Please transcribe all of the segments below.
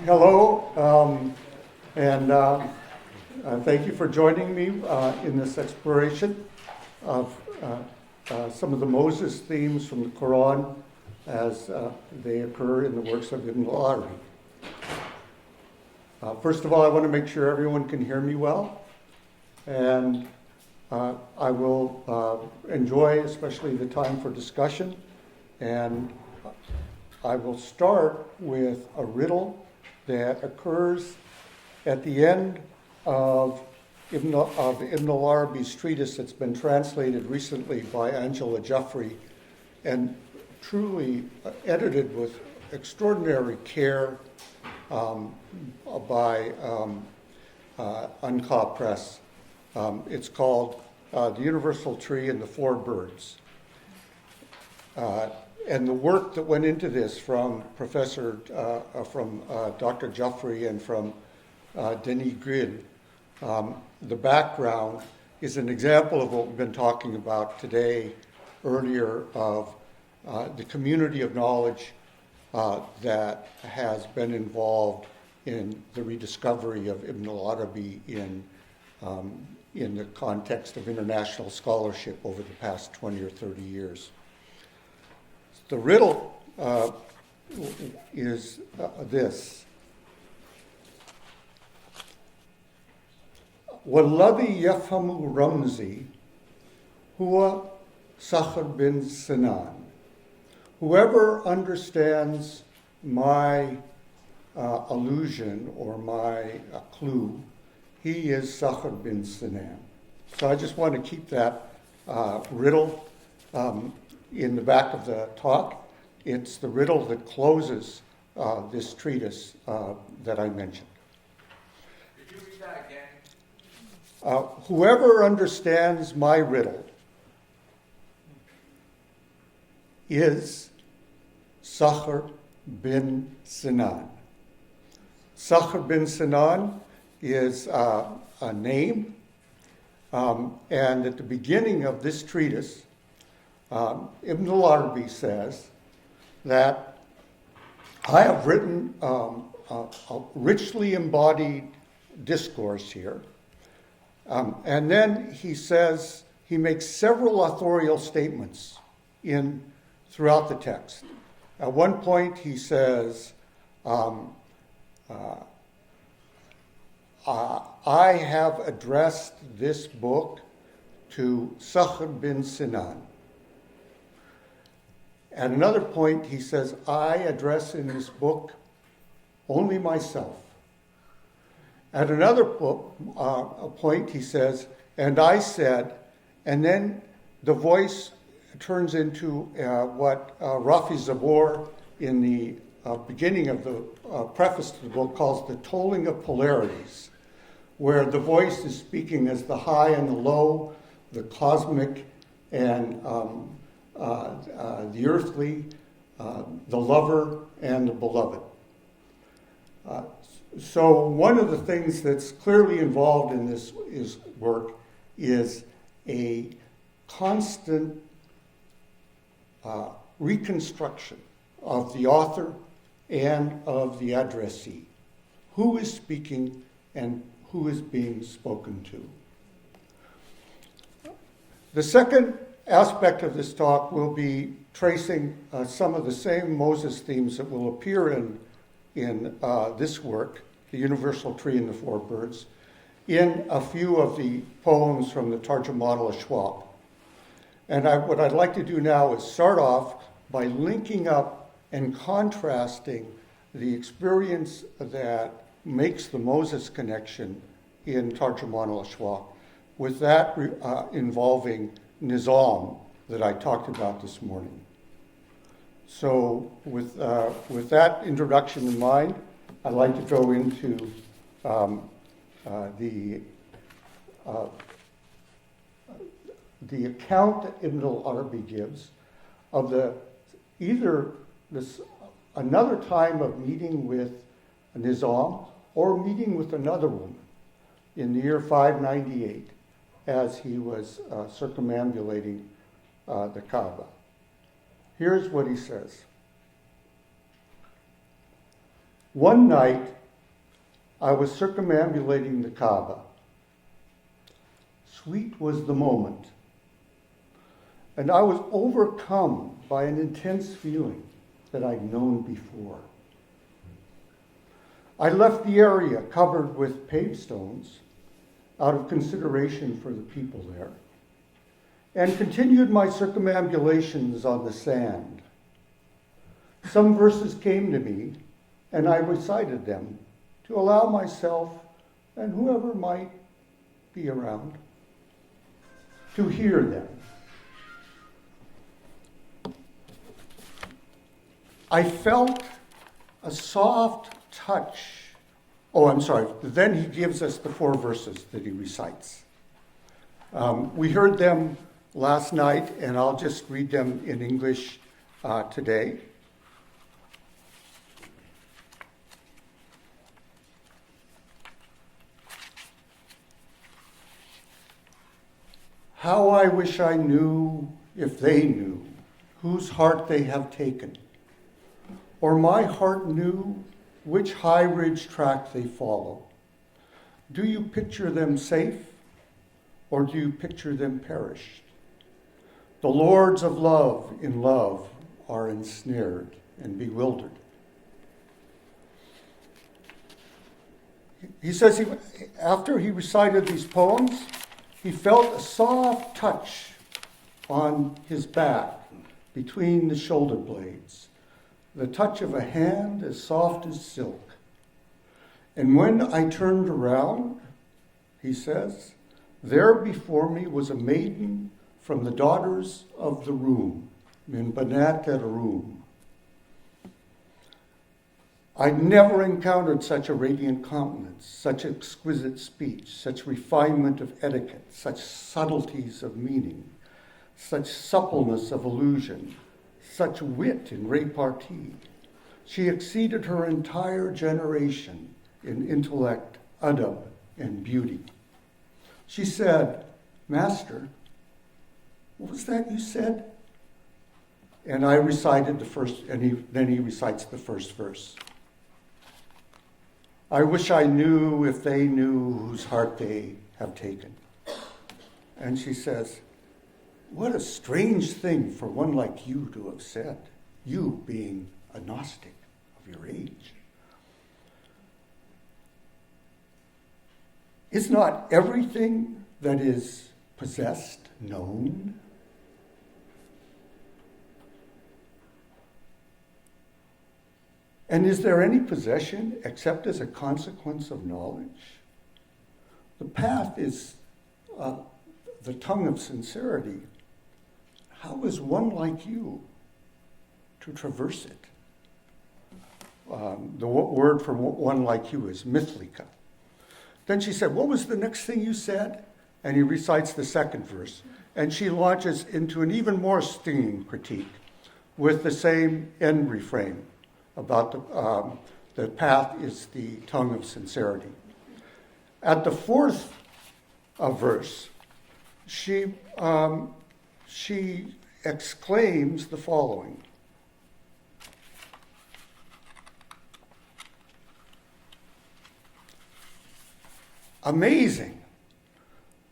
Hello, and thank you for joining me in this exploration of some of the Moses themes from the Quran as they occur in the works of Ibn al-Arabi. First of all, I want to make sure everyone can hear me well, and I will enjoy especially the time for discussion, and I will start with a riddle that occurs at the end of Ibn al-Arabi's treatise that's been translated recently by Angela Jeffrey and truly edited with extraordinary care by Anka Press. It's called The Universal Tree and the Four Birds. And the work that went into this from Dr. Jeffrey and from Denis Grid, the background is an example of what we've been talking about today, earlier, of the community of knowledge that has been involved in the rediscovery of Ibn al-Arabi in the context of international scholarship over the past 20 or 30 years. The riddle is this. وَالَّذِي يَفْهَمُ رَمْزِي هُوَ Sakhr bin Sinan. Whoever understands my allusion or my clue, he is Sakhr bin Sinan. So I just want to keep that riddle in the back of the talk. It's the riddle that closes this treatise that I mentioned. Could you read that again? Whoever understands my riddle is Sakhr bin Sinan. Sakhr bin Sinan is a name, and at the beginning of this treatise, Ibn al-Arabi says that I have written a richly embodied discourse here. And then he says, he makes several authorial statements throughout the text. At one point he says, I have addressed this book to Sakhr bin Sinan. At another point, he says, I address in this book only myself. At another point, he says, and I said, and then the voice turns into what Rafi Zabor in the beginning of the preface to the book calls the tolling of polarities, where the voice is speaking as the high and the low, the cosmic and the earthly, the lover, and the beloved. So one of the things that's clearly involved in this work is a constant reconstruction of the author and of the addressee. Who is speaking and who is being spoken to. The second aspect of this talk will be tracing some of the same Moses themes that will appear in this work, The Universal Tree and the Four Birds, in a few of the poems from the Tarjumat al-Ashwaq. And what I'd like to do now is start off by linking up and contrasting the experience that makes the Moses connection in Tarjumat al-Ashwaq with that involving Nizam that I talked about this morning. So with that introduction in mind, I'd like to go into the account that Ibn al-Arabi gives of another time of meeting with Nizam or meeting with another woman in the year 598 as he was circumambulating the Kaaba. Here's what he says. One night, I was circumambulating the Kaaba. Sweet was the moment, and I was overcome by an intense feeling that I'd known before. I left the area covered with paved stones out of consideration for the people there, and continued my circumambulations on the sand. Some verses came to me, and I recited them to allow myself and whoever might be around to hear them. I felt a soft touch. Oh, I'm sorry. Then he gives us the 4 verses that he recites. We heard them last night, and I'll just read them in English today. How I wish I knew, if they knew, whose heart they have taken, or my heart knew which high ridge track they follow. Do you picture them safe, or do you picture them perished? The lords of love in love are ensnared and bewildered. He says after he recited these poems, he felt a soft touch on his back between the shoulder blades, the touch of a hand as soft as silk. And when I turned around, he says, there before me was a maiden from the daughters of the room, min banat al-room. I'd never encountered such a radiant countenance, such exquisite speech, such refinement of etiquette, such subtleties of meaning, such suppleness of allusion, such wit in repartee. She exceeded her entire generation in intellect, adab, and beauty. She said, Master, what was that you said? And I recited the first, and then he recites the first verse. I wish I knew if they knew whose heart they have taken. And she says, what a strange thing for one like you to have said, you being a Gnostic of your age. Is not everything that is possessed known? And is there any possession except as a consequence of knowledge? The path is the tongue of sincerity. How is one like you to traverse it? The word for one like you is mithlika. Then she said, what was the next thing you said? And he recites the second verse. And she launches into an even more stinging critique with the same end refrain about the path is the tongue of sincerity. At the 4th verse, she exclaims the following. Amazing!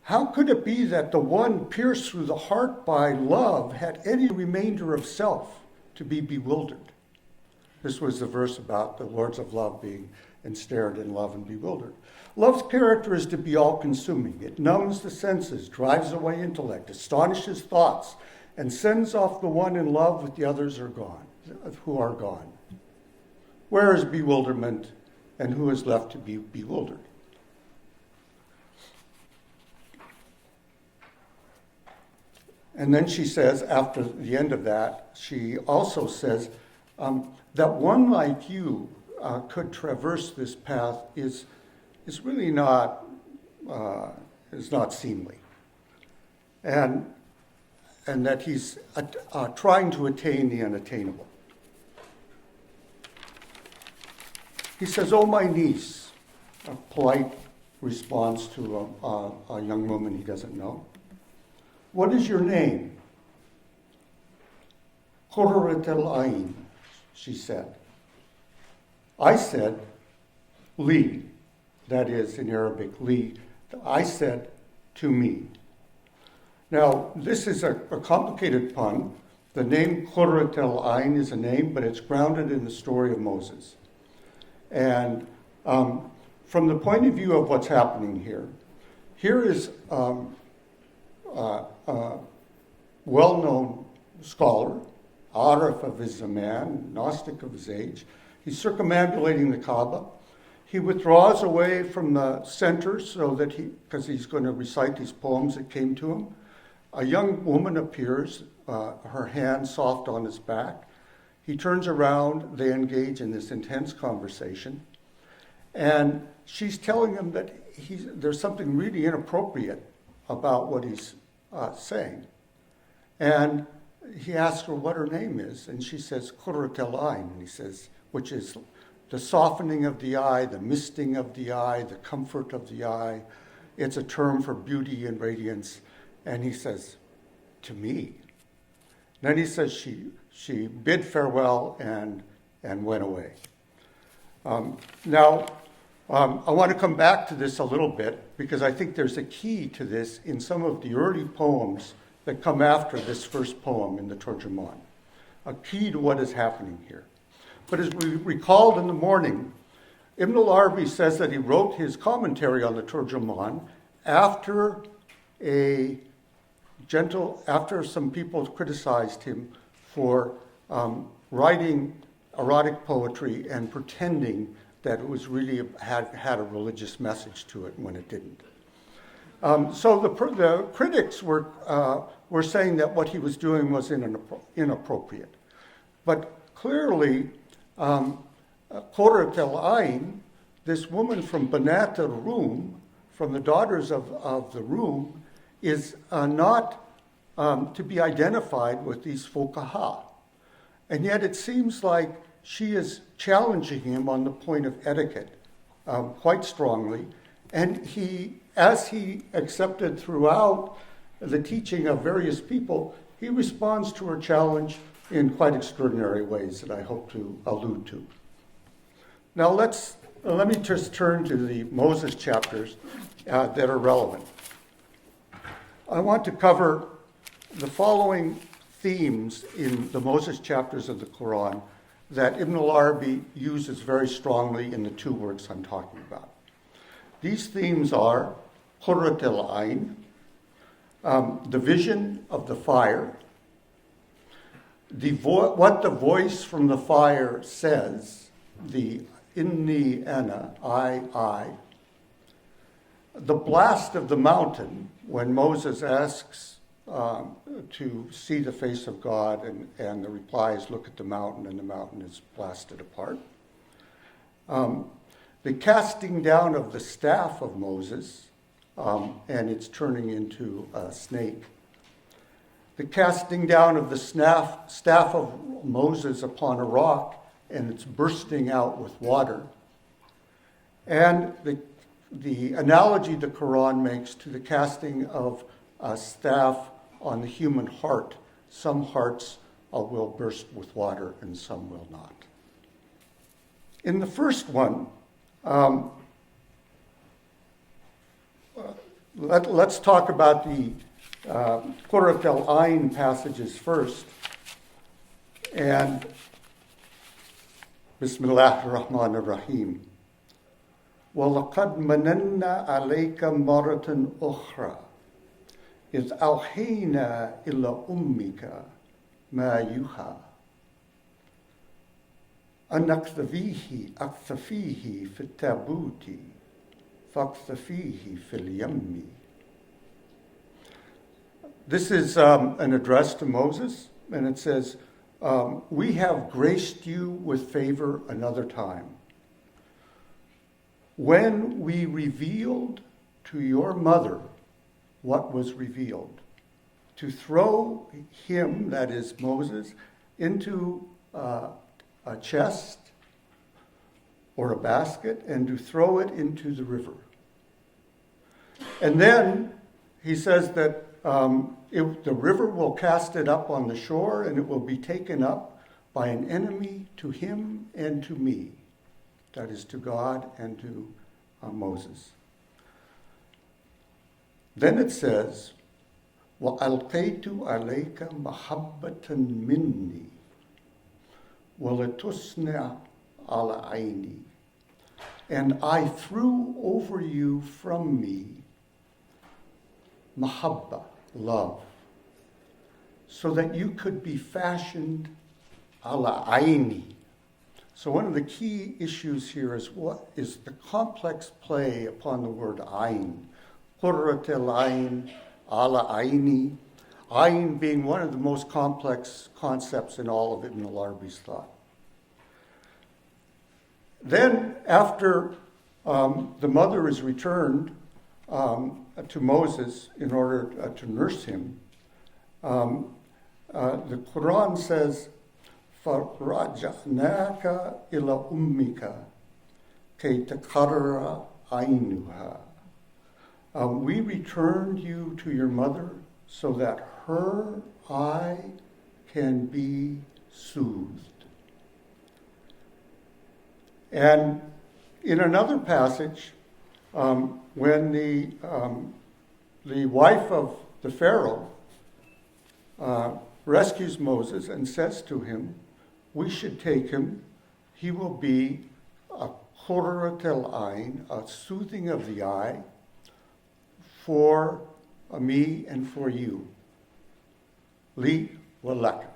How could it be that the one pierced through the heart by love had any remainder of self to be bewildered? This was the verse about the lords of love being ensnared in love and bewildered. Love's character is to be all-consuming. It numbs the senses, drives away intellect, astonishes thoughts, and sends off the one in love with the others who are gone. Where is bewilderment, and who is left to be bewildered? And then she says, after the end of that, she also says, that one like you could traverse this path is really not seemly, and that he's trying to attain the unattainable. He says, "Oh, my niece," a polite response to a young woman he doesn't know. "What is your name?" "Qurrat al-Ain," she said. I said, li, that is in Arabic, li, I said to me. Now, this is a complicated pun. The name Qurrat al-Ain is a name, but it's grounded in the story of Moses. And from the point of view of what's happening here, here is a well-known scholar, Arif of his zaman, Gnostic of his age. He's circumambulating the Kaaba. He withdraws away from the center so that because he's going to recite these poems that came to him. A young woman appears, her hand soft on his back. He turns around, they engage in this intense conversation. And she's telling him that there's something really inappropriate about what he's saying. And he asks her what her name is, and she says, Qurrat al-Ain, and he says, which is the softening of the eye, the misting of the eye, the comfort of the eye. It's a term for beauty and radiance. And he says, to me. Then he says she bid farewell and went away. Now, I want to come back to this a little bit because I think there's a key to this in some of the early poems that come after this first poem in the Turjuman. A key to what is happening here. But as we recalled in the morning, Ibn al-Arabi says that he wrote his commentary on the Turjuman after some people criticized him for writing erotic poetry and pretending that it was really had a religious message to it when it didn't. So the critics were saying that what he was doing was inappropriate. But clearly, Qurrat al-Ain, this woman from Banat al-Rum, from the daughters of the Rum, is not to be identified with these fuqaha. And yet it seems like she is challenging him on the point of etiquette quite strongly. And as he accepted throughout the teaching of various people, he responds to her challenge in quite extraordinary ways that I hope to allude to. Now let me just turn to the Moses chapters that are relevant. I want to cover the following themes in the Moses chapters of the Quran that Ibn al-Arabi uses very strongly in the two works I'm talking about. These themes are Qurrat al-Ain, the vision of the fire, what the voice from the fire says, the inni ana, I, the blast of the mountain, when Moses asks to see the face of God, and the reply is, look at the mountain, and the mountain is blasted apart. The casting down of the staff of Moses, and it's turning into a snake. The casting down of the staff of Moses upon a rock, and it's bursting out with water. And the analogy the Quran makes to the casting of a staff on the human heart. Some hearts will burst with water and some will not. In the first one, let's talk about the Qurrat al-Ain passages first. And Bismillah ar-Rahman ar-Rahim. وَلَقَدْ مَنَنَّا عَلَيْكَ مَرَةً أُخْرَى إِذْ أَوْحَيْنَا إِلَى أُمِّكَ مَا يُوحَى أَنْ أَقْذَفِيهِ فِي التَّابُوتِ فَاقْذَفِيهِ فِي الْيَمِّ. This is an address to Moses, and it says, we have graced you with favor another time, when we revealed to your mother what was revealed, to throw him, that is Moses, into a chest or a basket and to throw it into the river. And then he says that the river will cast it up on the shore, and it will be taken up by an enemy to him and to me. that is to God and to Moses. Then it says, وَأَلْقَيْتُ عَلَيْكَ مَحَبَّةً مِنِّي وَلَتُصْنِعَ عَلَى عَيْنِي. And I threw over you from me mahabba, love, so that you could be fashioned ala aini. So one of the key issues here is what is the complex play upon the word ayn. Qurrat al-ayn, ala aini. Ayn being one of the most complex concepts in all of Ibn al-Arabi's thought. Then, after the mother is returned to Moses in order to nurse him, the Quran says, فَرَجَعْنَاكَ إِلَى أُمِّكَ كَيْ تَقَرَّ عَيْنُهَا. We returned you to your mother so that her eye can be soothed. And in another passage, when the wife of the Pharaoh rescues Moses and says to him, we should take him, he will be a qurrat al-ayn, a soothing of the eye, for me and for you. Li wa laka.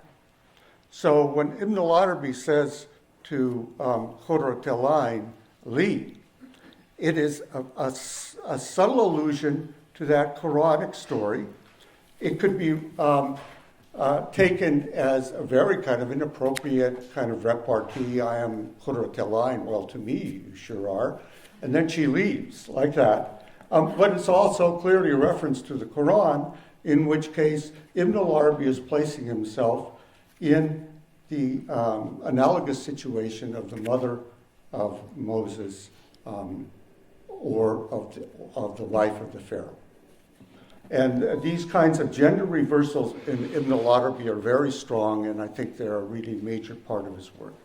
So when Ibn al-Arabi says to Qurrat al-Ayn, li, it is a subtle allusion to that Quranic story. It could be taken as a very kind of inappropriate kind of repartee. I am Qurrat al-Ayn, well, to me, you sure are. And then she leaves, like that. But it's also clearly a reference to the Quran, in which case Ibn al-Arabi is placing himself in the analogous situation of the mother of Moses or of the wife of the Pharaoh. And these kinds of gender reversals in Ibn al-Arabi are very strong, and I think they're a really major part of his work.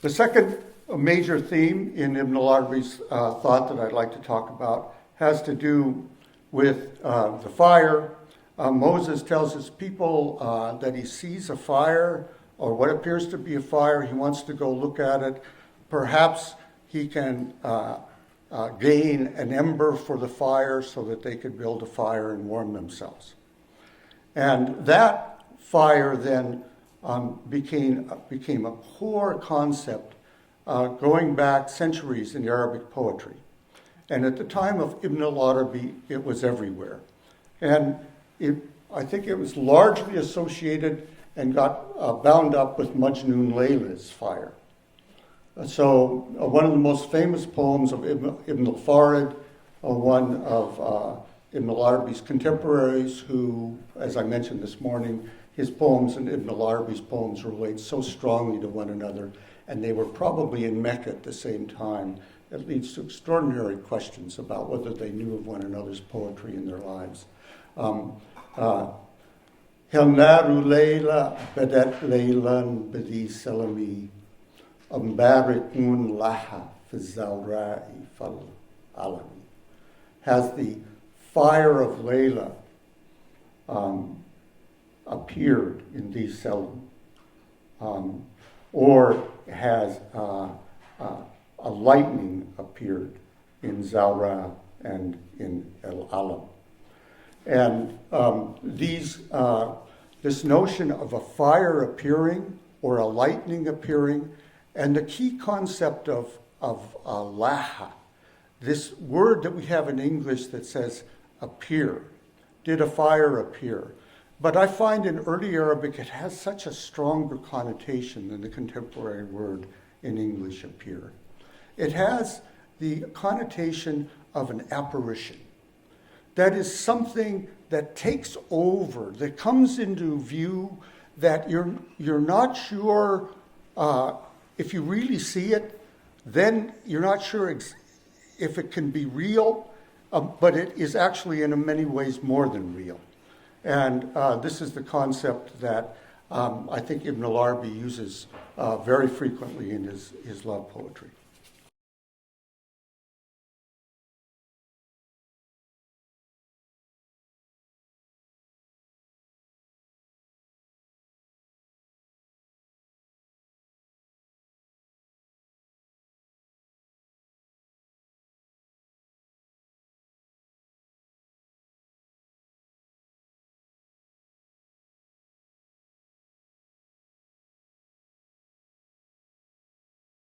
The second major theme in Ibn al-Arabi's thought that I'd like to talk about has to do with the fire. Moses tells his people that he sees a fire, or what appears to be a fire. He wants to go look at it. Perhaps he can gain an ember for the fire so that they could build a fire and warm themselves. And that fire then became a core concept going back centuries in Arabic poetry. And at the time of Ibn al-Arabi, it was everywhere. And I think it was largely associated and got bound up with Majnun Layla's fire. So one of the most famous poems of Ibn al-Farid, one of Ibn al-Arabi's contemporaries who, as I mentioned this morning, his poems and Ibn al-Arabi's poems relate so strongly to one another, and they were probably in Mecca at the same time. It leads to extraordinary questions about whether they knew of one another's poetry in their lives. Hilnaru Layla Badat Laylan Badi Salami Ambarikun Laha Fizalra'i Fal Alami. Has the fire of Layla appeared in these Salam? Or has a lightning appeared in Zawra and in El Alam? And this notion of a fire appearing or a lightning appearing, and the key concept of laha, this word that we have in English that says appear. Did a fire appear? But I find in early Arabic it has such a stronger connotation than the contemporary word in English appear. It has the connotation of an apparition. That is something that takes over, that comes into view, that you're not sure if you really see it, then you're not sure if it can be real, but it is actually in many ways more than real. And this is the concept that I think Ibn al-Arabi uses very frequently in his love poetry.